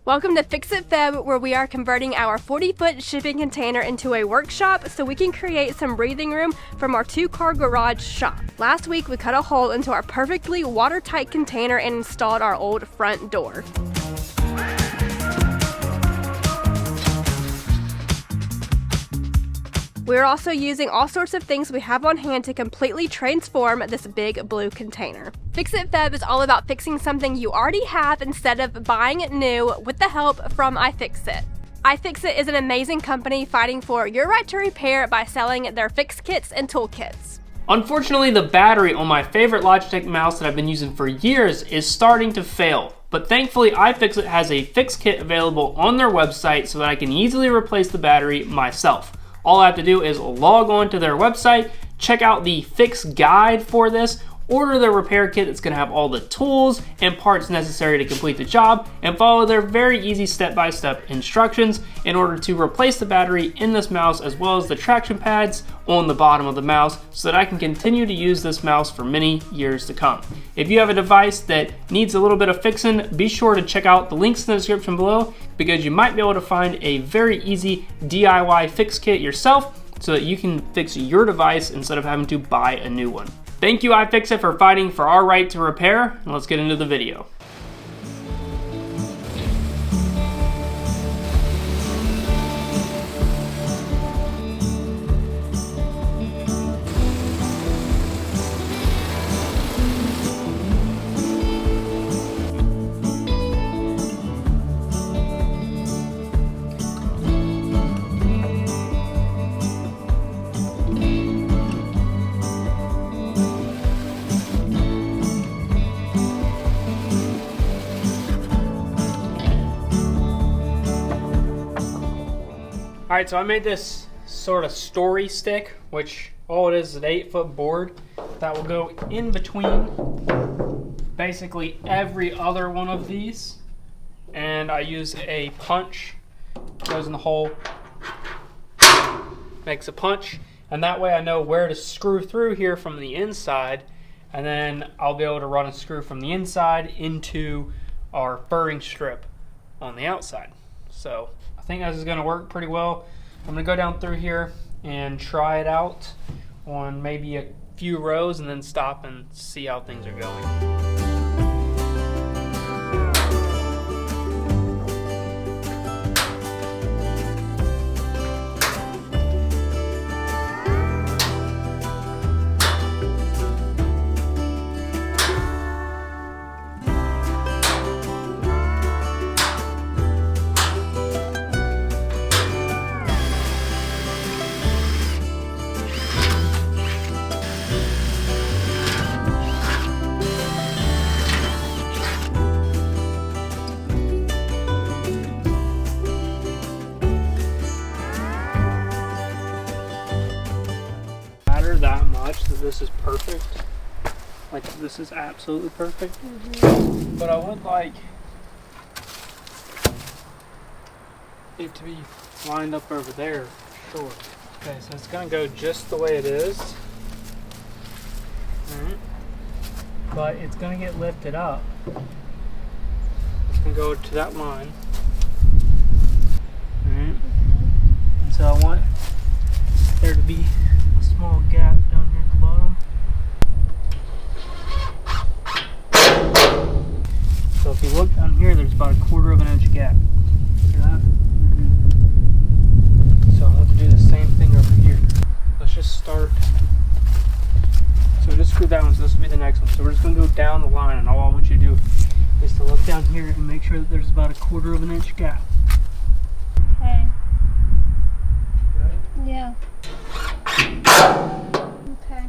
Welcome to Fix-It Feb, where we are converting our 40-foot shipping container into a workshop so we can create some breathing room from our 2-car garage shop. Last week, we cut a hole into our perfectly watertight container and installed our old front door. We're also using all sorts of things we have on hand to completely transform this big blue container. Fix-It Feb is all about fixing something you already have instead of buying it new with the help from iFixit. iFixit is an amazing company fighting for your right to repair by selling their fix kits and toolkits. Unfortunately, the battery on my favorite Logitech mouse that I've been using for years is starting to fail. But thankfully, iFixit has a fix kit available on their website so that I can easily replace the battery myself. All I have to do is log on to their website, check out the fix guide for this, order their repair kit that's going to have all the tools and parts necessary to complete the job, and follow their very easy step-by-step instructions in order to replace the battery in this mouse as well as the traction pads on the bottom of the mouse so that I can continue to use this mouse for many years to come. If you have a device that needs a little bit of fixing, be sure to check out the links in the description below because you might be able to find a very easy DIY fix kit yourself so that you can fix your device instead of having to buy a new one. Thank you iFixit for fighting for our right to repair, and let's get into the video. Alright, so I made this sort of story stick, which all it is an 8-foot board that will go in between basically every other one of these. And I use a punch, goes in the hole, makes a punch, and that way I know where to screw through here from the inside, and then I'll be able to run a screw from the inside into our furring strip on the outside. So I think this is going to work pretty well. I'm going to go down through here and try it out on maybe a few rows and then stop and see how things are going. That much that this is perfect, like this is absolutely perfect. But I would like it to be lined up over there. Sure. Okay, so it's gonna go just the way it is. Alright. But it's gonna get lifted up. It's gonna go to that line. Alright. And so I want there to be small gap down here at the bottom. So if you look down here, there's about a 1/4 of an inch gap. See that? So I want to do the same thing over here. Let's just start. So just screw that one, so this will be the next one. So we're just going to go down the line, and all I want you to do is to look down here and make sure that there's about a 1/4 of an inch gap. Okay. Right? Yeah. Okay.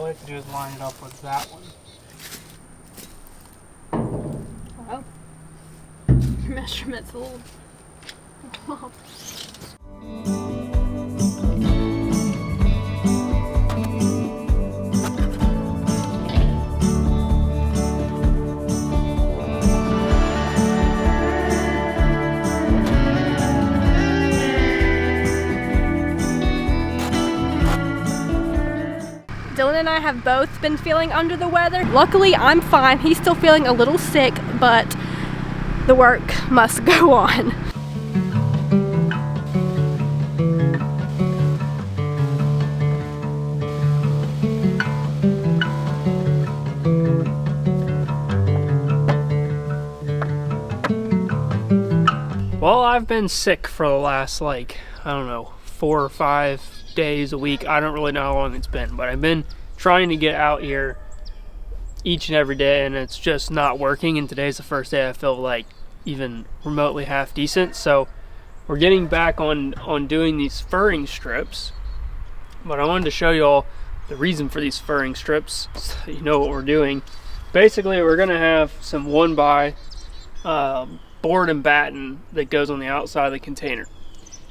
all we have to do is line it up with that one. Oh. Your measurement's a little off. Dylan and I have both been feeling under the weather. Luckily, I'm fine. He's still feeling a little sick, but the work must go on. Well, I've been sick for the last, like, I don't know, 4 or 5 days a week. I don't really know how long it's been, but I've been trying to get out here each and every day, and it's just not working. And today's the first day I feel like even remotely half decent. So we're getting back on doing these furring strips, but I wanted to show you all the reason for these furring strips so you know what we're doing. Basically, we're gonna have some 1x board and batten that goes on the outside of the container.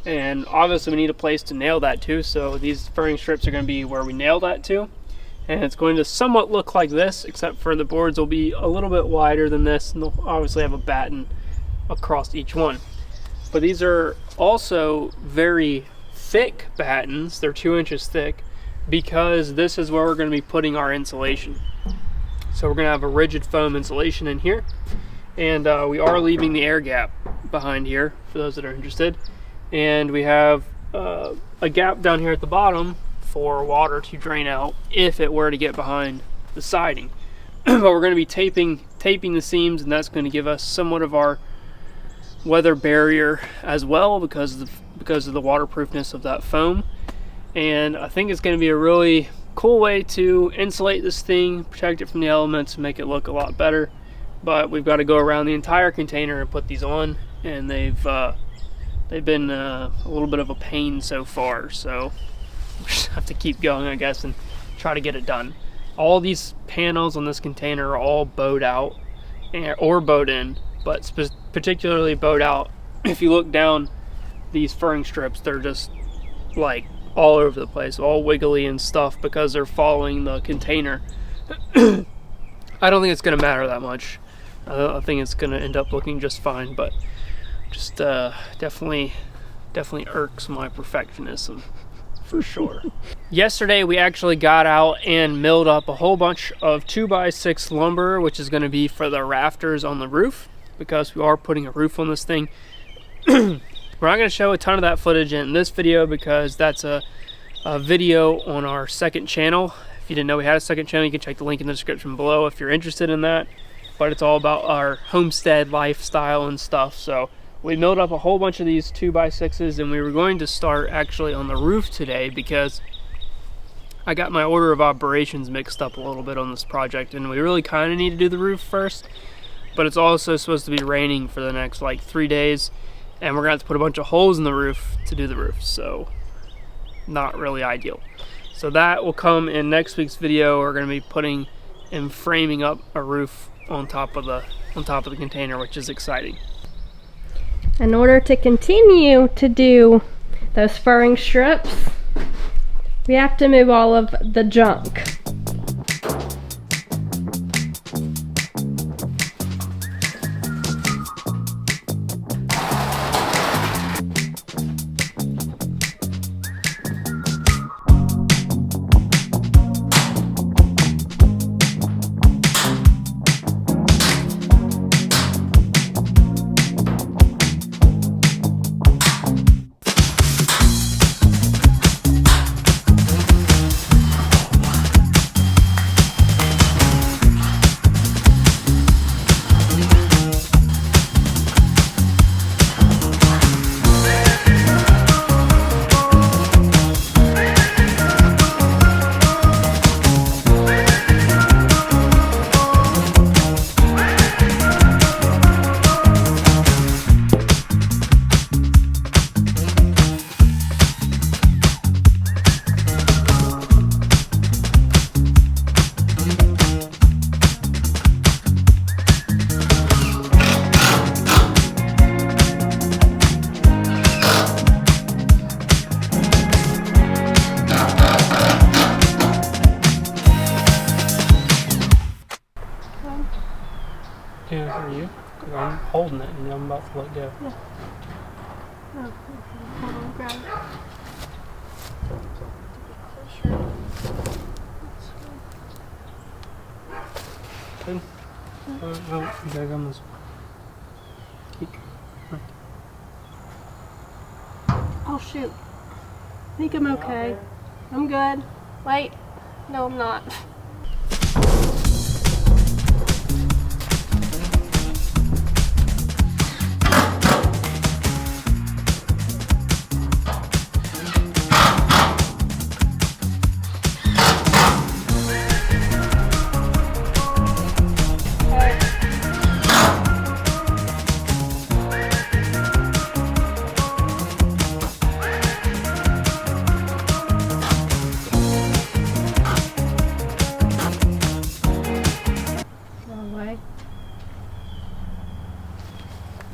And obviously we need a place to nail that to, so these furring strips are going to be where we nail that to. And it's going to somewhat look like this, except for the boards will be a little bit wider than this, and they'll obviously have a batten across each one. But these are also very thick battens. They're 2 inches thick, because this is where we're going to be putting our insulation. So we're going to have a rigid foam insulation in here, and we are leaving the air gap behind here for those that are interested. And we have a gap down here at the bottom for water to drain out if it were to get behind the siding. But we're going to be taping the seams, and that's going to give us somewhat of our weather barrier as well, because of the waterproofness of that foam. And I think it's going to be a really cool way to insulate this thing, protect it from the elements, and make it look a lot better. But we've got to go around the entire container and put these on, and they've been a little bit of a pain so far, so we just have to keep going, I guess, and try to get it done. All these panels on this container are all bowed out or bowed in, but particularly bowed out. If you look down these furring strips, they're just like all over the place, all wiggly and stuff, because they're following the container. I don't think it's going to matter that much. I think it's going to end up looking just fine, but just definitely irks my perfectionism for sure. Yesterday we actually got out and milled up a whole bunch of 2x6 lumber, which is going to be for the rafters on the roof, because we are putting a roof on this thing. We're not going to show a ton of that footage in this video, because that's a video on our second channel. If you didn't know we had a second channel, you can check the link in the description below if you're interested in that. But it's all about our homestead lifestyle and stuff. So we milled up a whole bunch of these 2x6s, and we were going to start actually on the roof today, because I got my order of operations mixed up a little bit on this project, and we really kind of need to do the roof first. But it's also supposed to be raining for the next like 3 days, and we're gonna have to put a bunch of holes in the roof to do the roof, so not really ideal. So that will come in next week's video. We're gonna be putting and framing up a roof on top of the container, which is exciting. In order to continue to do those furring strips, we have to move all of the junk. Yeah, are you? Because I'm holding it and I'm about to let go. Yeah. Oh, hold on, grab it. Good? Oh, you gotta go on this. Oh shoot. I think I'm okay. I'm good. Wait. No, I'm not.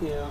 Yeah.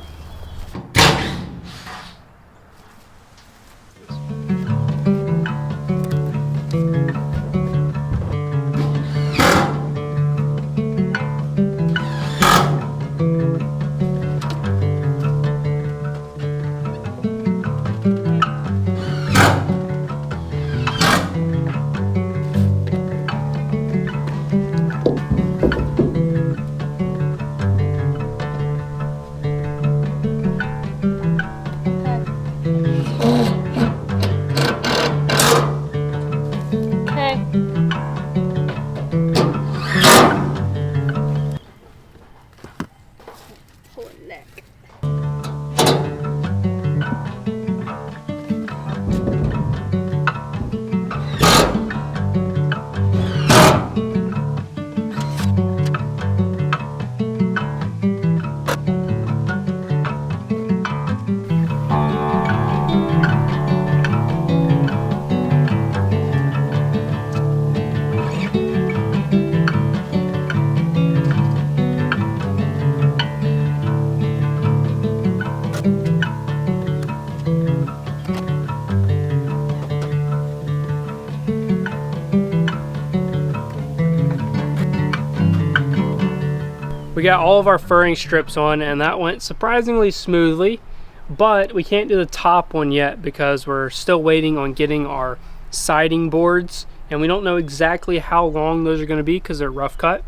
We got all of our furring strips on and that went surprisingly smoothly, but we can't do the top one yet because we're still waiting on getting our siding boards and we don't know exactly how long those are going to be because they're rough cut.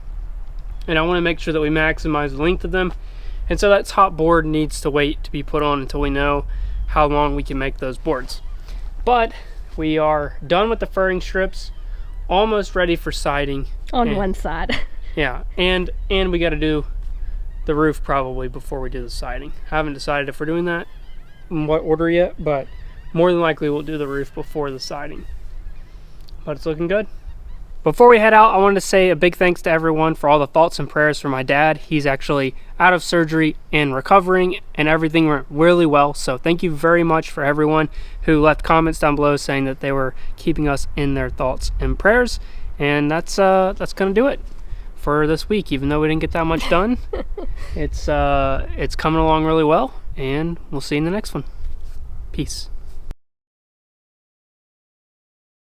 And I want to make sure that we maximize the length of them. And so that top board needs to wait to be put on until we know how long we can make those boards. But we are done with the furring strips, almost ready for siding. On one side. Yeah, and we got to do the roof probably before we do the siding. I haven't decided if we're doing that in what order yet, but more than likely we'll do the roof before the siding. But it's looking good. Before we head out, I wanted to say a big thanks to everyone for all the thoughts and prayers for my dad. He's actually out of surgery and recovering, and everything went really well. So thank you very much for everyone who left comments down below saying that they were keeping us in their thoughts and prayers. And that's gonna do it for this week. Even though we didn't get that much done, it's coming along really well, and we'll see you in the next one. Peace.